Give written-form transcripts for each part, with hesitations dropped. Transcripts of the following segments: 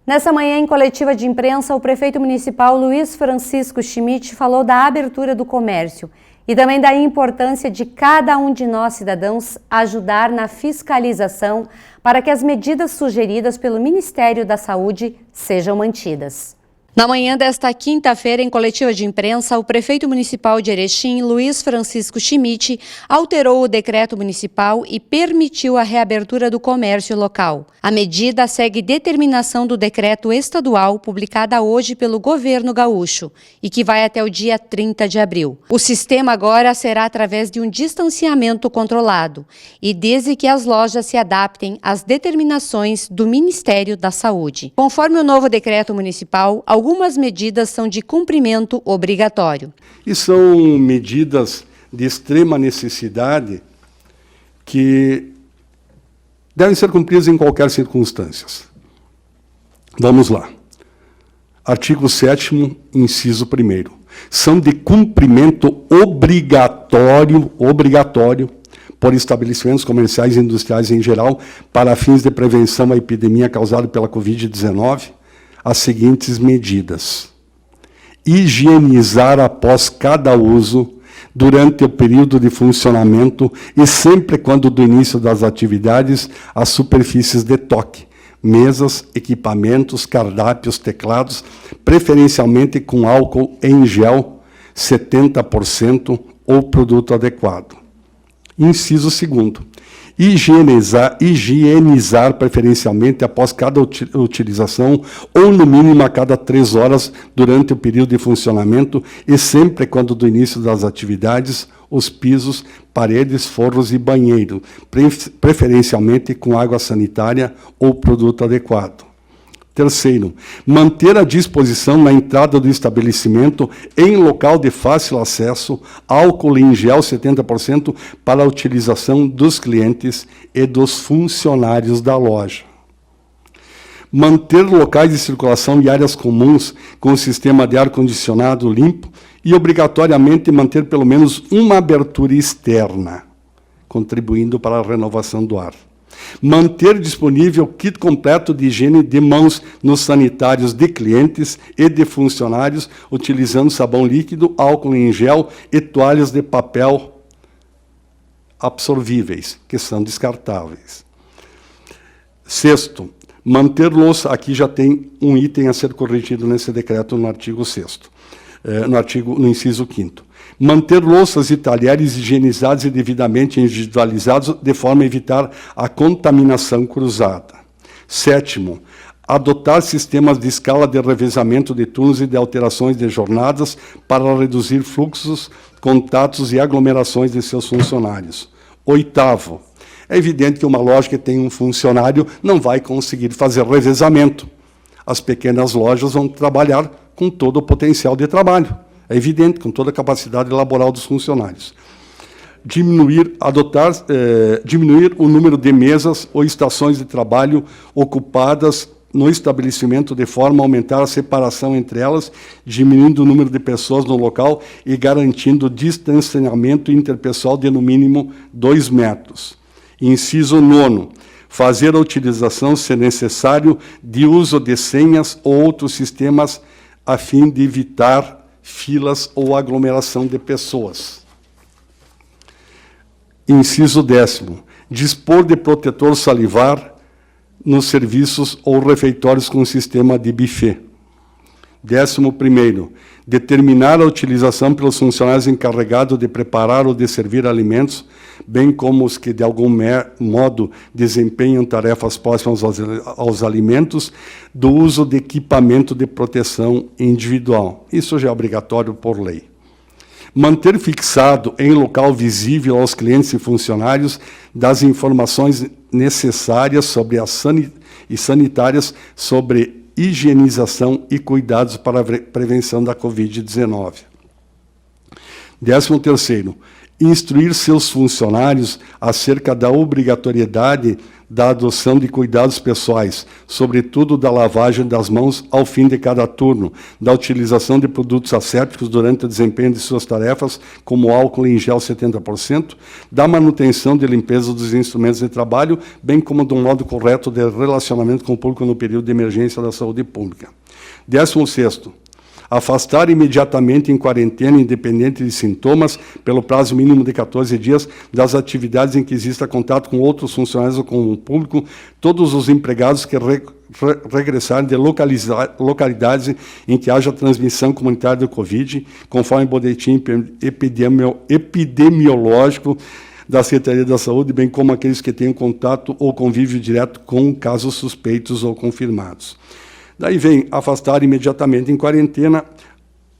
Nessa manhã, em coletiva de imprensa, o prefeito municipal Luiz Francisco Schmidt falou da abertura do comércio e também da importância de cada um de nós, cidadãos, ajudar na fiscalização para que as medidas sugeridas pelo Ministério da Saúde sejam mantidas. Na manhã desta quinta-feira, em coletiva de imprensa, o prefeito municipal de Erechim, Luiz Francisco Schmidt, alterou o decreto municipal e permitiu a reabertura do comércio local. A medida segue determinação do decreto estadual publicada hoje pelo governo gaúcho e que vai até o dia 30 de abril. O sistema agora será através de um distanciamento controlado e desde que as lojas se adaptem às determinações do Ministério da Saúde. Conforme o novo decreto municipal, algumas medidas são de cumprimento obrigatório. E são medidas de extrema necessidade que devem ser cumpridas em qualquer circunstância. Vamos lá. Artigo 7º, inciso 1º. São de cumprimento obrigatório por estabelecimentos comerciais e industriais em geral para fins de prevenção à epidemia causada pela Covid-19, as seguintes medidas: higienizar após cada uso, durante o período de funcionamento e sempre quando do início das atividades, as superfícies de toque, mesas, equipamentos, cardápios, teclados, preferencialmente com álcool em gel, 70% ou produto adequado. Inciso 2º. Higienizar preferencialmente após cada utilização ou, no mínimo, a cada 3 horas durante o período de funcionamento e sempre quando do início das atividades, os pisos, paredes, forros e banheiro, preferencialmente com água sanitária ou produto adequado. 3º, manter à disposição na entrada do estabelecimento, em local de fácil acesso, álcool em gel 70% para a utilização dos clientes e dos funcionários da loja. Manter locais de circulação e áreas comuns com sistema de ar-condicionado limpo e, obrigatoriamente, manter pelo menos uma abertura externa, contribuindo para a renovação do ar. Manter disponível kit completo de higiene de mãos nos sanitários de clientes e de funcionários, utilizando sabão líquido, álcool em gel e toalhas de papel absorvíveis, que são descartáveis. 6º, manter louça, aqui já tem um item a ser corrigido nesse decreto no artigo 6º, no inciso 5º. Manter louças e talheres higienizados e devidamente individualizados, de forma a evitar a contaminação cruzada. 7º, adotar sistemas de escala de revezamento de turnos e de alterações de jornadas para reduzir fluxos, contatos e aglomerações de seus funcionários. 8º, é evidente que uma loja que tem um funcionário não vai conseguir fazer revezamento. As pequenas lojas vão trabalhar com todo o potencial de trabalho. É evidente, com toda a capacidade laboral dos funcionários. Diminuir o número de mesas ou estações de trabalho ocupadas no estabelecimento de forma a aumentar a separação entre elas, diminuindo o número de pessoas no local e garantindo distanciamento interpessoal de no mínimo 2 metros. Inciso 9º. Fazer a utilização, se necessário, de uso de senhas ou outros sistemas a fim de evitar filas ou aglomeração de pessoas. Inciso 10º. Dispor de protetor salivar nos serviços ou refeitórios com sistema de buffet. 11º. Determinar a utilização pelos funcionários encarregados de preparar ou de servir alimentos, bem como os que, de algum modo, desempenham tarefas próximas aos alimentos, do uso de equipamento de proteção individual. Isso já é obrigatório por lei. Manter fixado em local visível aos clientes e funcionários das informações necessárias e sanitárias sobre higienização e cuidados para a prevenção da Covid-19. 13º, instruir seus funcionários acerca da obrigatoriedade da adoção de cuidados pessoais, sobretudo da lavagem das mãos ao fim de cada turno, da utilização de produtos assépticos durante o desempenho de suas tarefas, como álcool em gel 70%, da manutenção de limpeza dos instrumentos de trabalho, bem como do modo correto de relacionamento com o público no período de emergência da saúde pública. 16º, afastar imediatamente em quarentena, independente de sintomas, pelo prazo mínimo de 14 dias, das atividades em que exista contato com outros funcionários ou com o público, todos os empregados que regressarem de localidades em que haja transmissão comunitária do Covid, conforme o boletim epidemiológico da Secretaria da Saúde, bem como aqueles que tenham contato ou convívio direto com casos suspeitos ou confirmados. Daí vem afastar imediatamente em quarentena,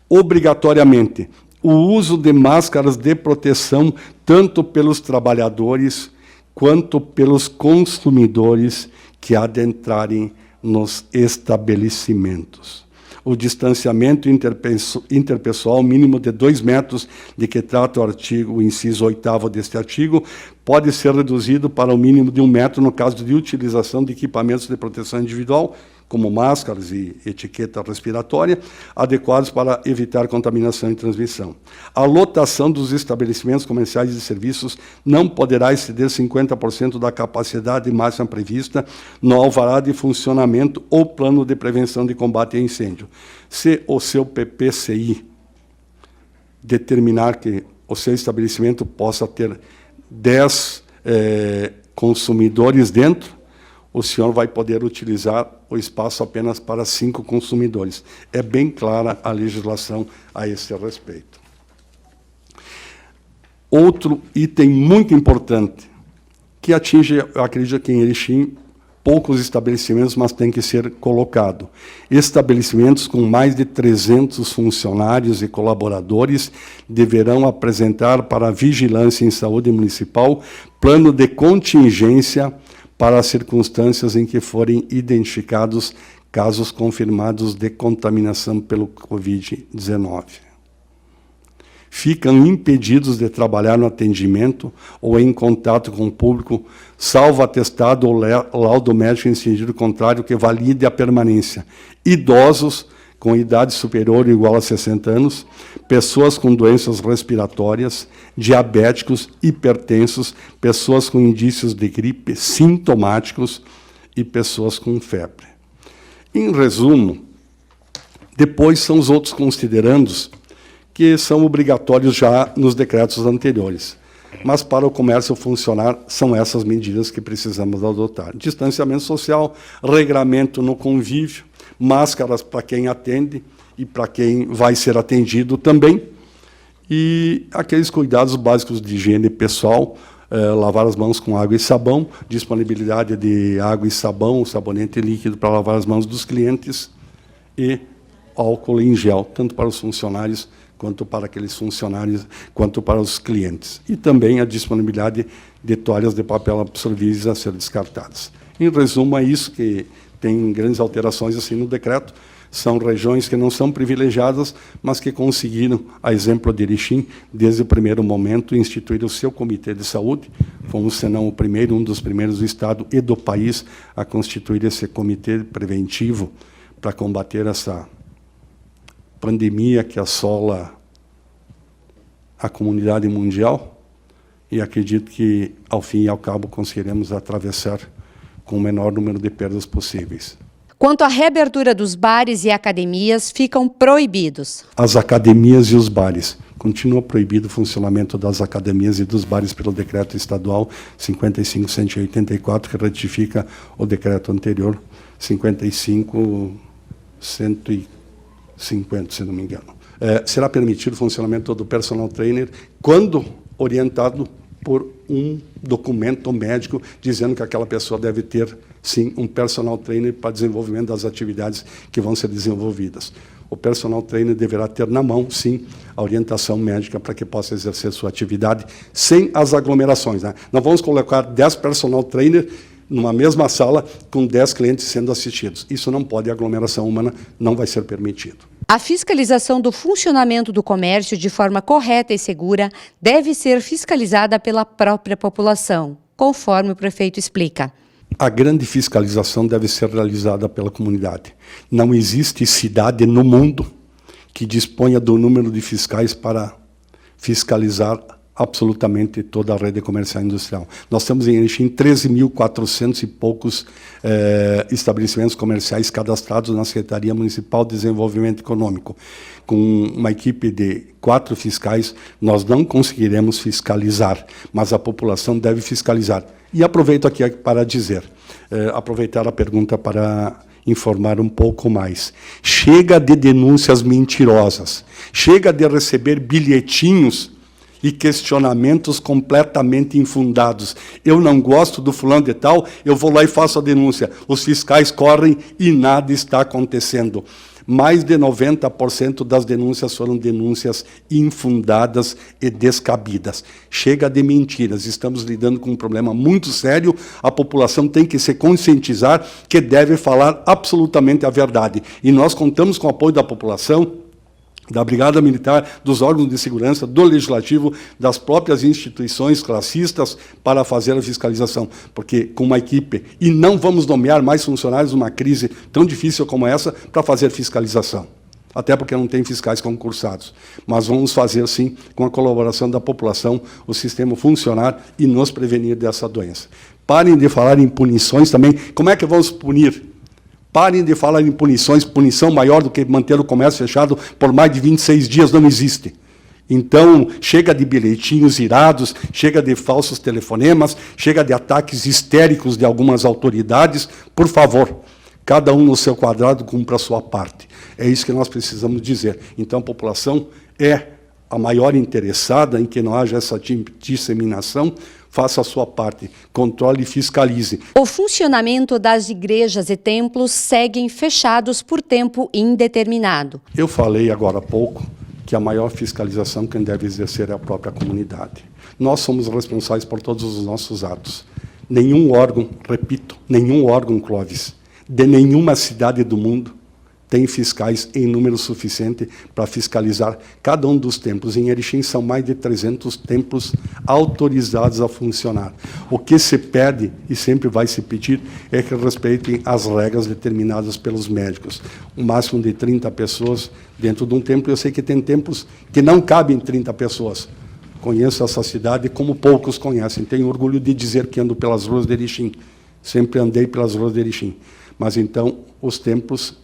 obrigatoriamente, o uso de máscaras de proteção, tanto pelos trabalhadores quanto pelos consumidores que adentrarem nos estabelecimentos. O distanciamento interpessoal mínimo de 2 metros, de que trata o inciso 8º deste artigo, pode ser reduzido para o mínimo de 1 metro no caso de utilização de equipamentos de proteção individual, como máscaras e etiqueta respiratória, adequados para evitar contaminação e transmissão. A lotação dos estabelecimentos comerciais e de serviços não poderá exceder 50% da capacidade máxima prevista no alvará de funcionamento ou plano de prevenção de combate a incêndio. Se o seu PPCI determinar que o seu estabelecimento possa ter 10 consumidores dentro, o senhor vai poder utilizar o espaço apenas para 5 consumidores. É bem clara a legislação a esse respeito. Outro item muito importante, que atinge, eu acredito que em Erechim, poucos estabelecimentos, mas tem que ser colocado. Estabelecimentos com mais de 300 funcionários e colaboradores deverão apresentar para a Vigilância em Saúde Municipal plano de contingência para as circunstâncias em que forem identificados casos confirmados de contaminação pelo Covid-19. Ficam impedidos de trabalhar no atendimento ou em contato com o público, salvo atestado ou laudo médico em sentido contrário que valide a permanência. Idosos com idade superior ou igual a 60 anos, pessoas com doenças respiratórias, diabéticos, hipertensos, pessoas com indícios de gripe sintomáticos e pessoas com febre. Em resumo, depois são os outros considerandos que são obrigatórios já nos decretos anteriores. Mas para o comércio funcionar, são essas medidas que precisamos adotar. Distanciamento social, regramento no convívio, máscaras para quem atende e para quem vai ser atendido também, e aqueles cuidados básicos de higiene pessoal, lavar as mãos com água e sabão, disponibilidade de água e sabão, sabonete líquido para lavar as mãos dos clientes e álcool em gel, tanto para os funcionários quanto para aqueles funcionários, quanto para os clientes. E também a disponibilidade de toalhas de papel absorvíveis a ser descartadas. Em resumo, é isso que tem grandes alterações assim no decreto. São regiões que não são privilegiadas, mas que conseguiram, a exemplo de Erechim, desde o primeiro momento, instituir o seu comitê de saúde. Fomos, se não o primeiro, um dos primeiros do Estado e do país a constituir esse comitê preventivo para combater essa pandemia que assola a comunidade mundial. E acredito que, ao fim e ao cabo, conseguiremos atravessar com o menor número de perdas possíveis. Quanto à reabertura dos bares e academias, ficam proibidos. As academias e os bares. Continua proibido o funcionamento das academias e dos bares pelo decreto estadual 55.184, que ratifica o decreto anterior, 55.150, se não me engano. Será permitido o funcionamento do personal trainer quando orientado por um documento médico dizendo que aquela pessoa deve ter, sim, um personal trainer para desenvolvimento das atividades que vão ser desenvolvidas. O personal trainer deverá ter na mão, sim, a orientação médica para que possa exercer sua atividade sem as aglomerações, né? Não vamos colocar 10 personal trainer numa mesma sala com 10 clientes sendo assistidos. Isso não pode, a aglomeração humana não vai ser permitido. A fiscalização do funcionamento do comércio de forma correta e segura deve ser fiscalizada pela própria população, conforme o prefeito explica. A grande fiscalização deve ser realizada pela comunidade. Não existe cidade no mundo que disponha do número de fiscais para fiscalizar absolutamente toda a rede comercial e industrial. Nós temos em Erechim 13.400 e poucos estabelecimentos comerciais cadastrados na Secretaria Municipal de Desenvolvimento Econômico. Com uma equipe de 4 fiscais, nós não conseguiremos fiscalizar, mas a população deve fiscalizar. E aproveito aqui para dizer, aproveitar a pergunta para informar um pouco mais. Chega de denúncias mentirosas, chega de receber bilhetinhos e questionamentos completamente infundados. Eu não gosto do fulano de tal, eu vou lá e faço a denúncia. Os fiscais correm e nada está acontecendo. Mais de 90% das denúncias foram denúncias infundadas e descabidas. Chega de mentiras, estamos lidando com um problema muito sério, a população tem que se conscientizar que deve falar absolutamente a verdade. E nós contamos com o apoio da população, da Brigada Militar, dos órgãos de segurança, do Legislativo, das próprias instituições classistas para fazer a fiscalização. Porque com uma equipe, e não vamos nomear mais funcionários numa crise tão difícil como essa para fazer fiscalização. Até porque não tem fiscais concursados. Mas vamos fazer, sim, com a colaboração da população, o sistema funcionar e nos prevenir dessa doença. Parem de falar em punições também. Como é que vamos punir? Parem de falar em punições, punição maior do que manter o comércio fechado por mais de 26 dias não existe. Então, chega de bilhetinhos irados, chega de falsos telefonemas, chega de ataques histéricos de algumas autoridades. Por favor, cada um no seu quadrado cumpra a sua parte. É isso que nós precisamos dizer. Então, a população é a maior interessada em que não haja essa disseminação. Faça a sua parte, controle e fiscalize. O funcionamento das igrejas e templos seguem fechados por tempo indeterminado. Eu falei agora há pouco que a maior fiscalização quem deve exercer é a própria comunidade. Nós somos responsáveis por todos os nossos atos. Nenhum órgão, repito, nenhum órgão, Clóvis, de nenhuma cidade do mundo tem fiscais em número suficiente para fiscalizar cada um dos templos. Em Erechim são mais de 300 templos autorizados a funcionar. O que se pede, e sempre vai se pedir, é que respeitem as regras determinadas pelos médicos. Um máximo de 30 pessoas dentro de um templo. Eu sei que tem templos que não cabem 30 pessoas. Conheço essa cidade como poucos conhecem. Tenho orgulho de dizer que ando pelas ruas de Erechim. Sempre andei pelas ruas de Erechim. Mas então, os templos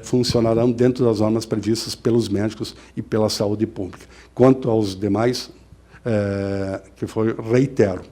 funcionarão dentro das normas previstas pelos médicos e pela saúde pública. Quanto aos demais, que foi, reitero,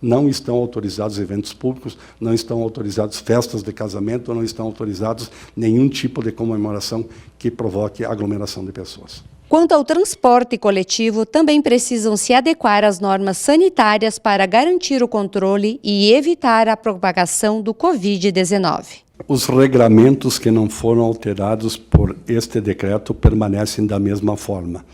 não estão autorizados eventos públicos, não estão autorizados festas de casamento, não estão autorizados nenhum tipo de comemoração que provoque aglomeração de pessoas. Quanto ao transporte coletivo, também precisam se adequar às normas sanitárias para garantir o controle e evitar a propagação do Covid-19. Os regramentos que não foram alterados por este decreto permanecem da mesma forma.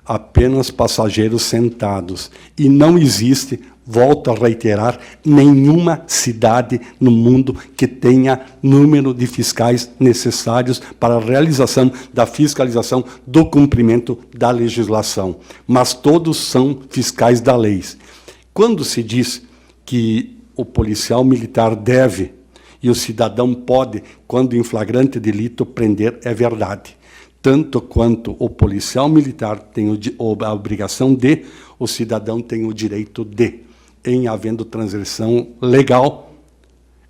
Apenas passageiros sentados. E não existe, volto a reiterar, nenhuma cidade no mundo que tenha número de fiscais necessários para a realização da fiscalização do cumprimento da legislação. Mas todos são fiscais da lei. Quando se diz que o policial militar deve e o cidadão pode, quando em flagrante delito, prender, é verdade. Tanto quanto o policial militar tem a obrigação de, o cidadão tem o direito de, em havendo transgressão legal,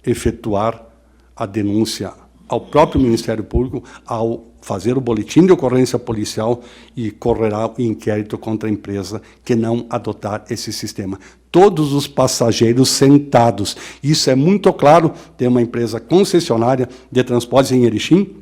efetuar a denúncia ao próprio Ministério Público, ao fazer o boletim de ocorrência policial e correrá o inquérito contra a empresa que não adotar esse sistema. Todos os passageiros sentados. Isso é muito claro. Tem uma empresa concessionária de transportes em Erechim.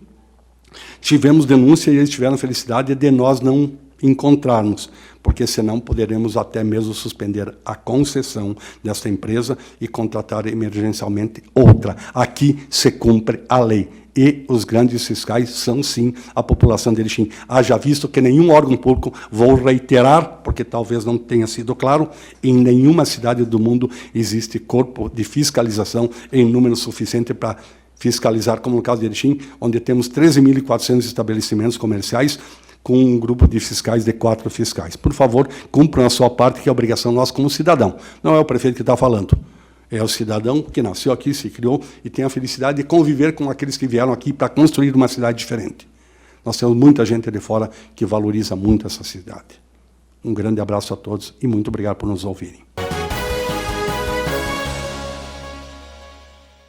Tivemos denúncia e eles tiveram a felicidade de nós não encontrarmos, porque senão poderemos até mesmo suspender a concessão desta empresa e contratar emergencialmente outra. Aqui se cumpre a lei. E os grandes fiscais são, sim, a população de Erechim. Haja visto que nenhum órgão público, vou reiterar, porque talvez não tenha sido claro, em nenhuma cidade do mundo existe corpo de fiscalização em número suficiente para fiscalizar, como no caso de Erechim, onde temos 13.400 estabelecimentos comerciais, com um grupo de fiscais de 4 fiscais. Por favor, cumpram a sua parte, que é a obrigação nossa como cidadão. Não é o prefeito que está falando. É o cidadão que nasceu aqui, se criou e tem a felicidade de conviver com aqueles que vieram aqui para construir uma cidade diferente. Nós temos muita gente de fora que valoriza muito essa cidade. Um grande abraço a todos e muito obrigado por nos ouvirem.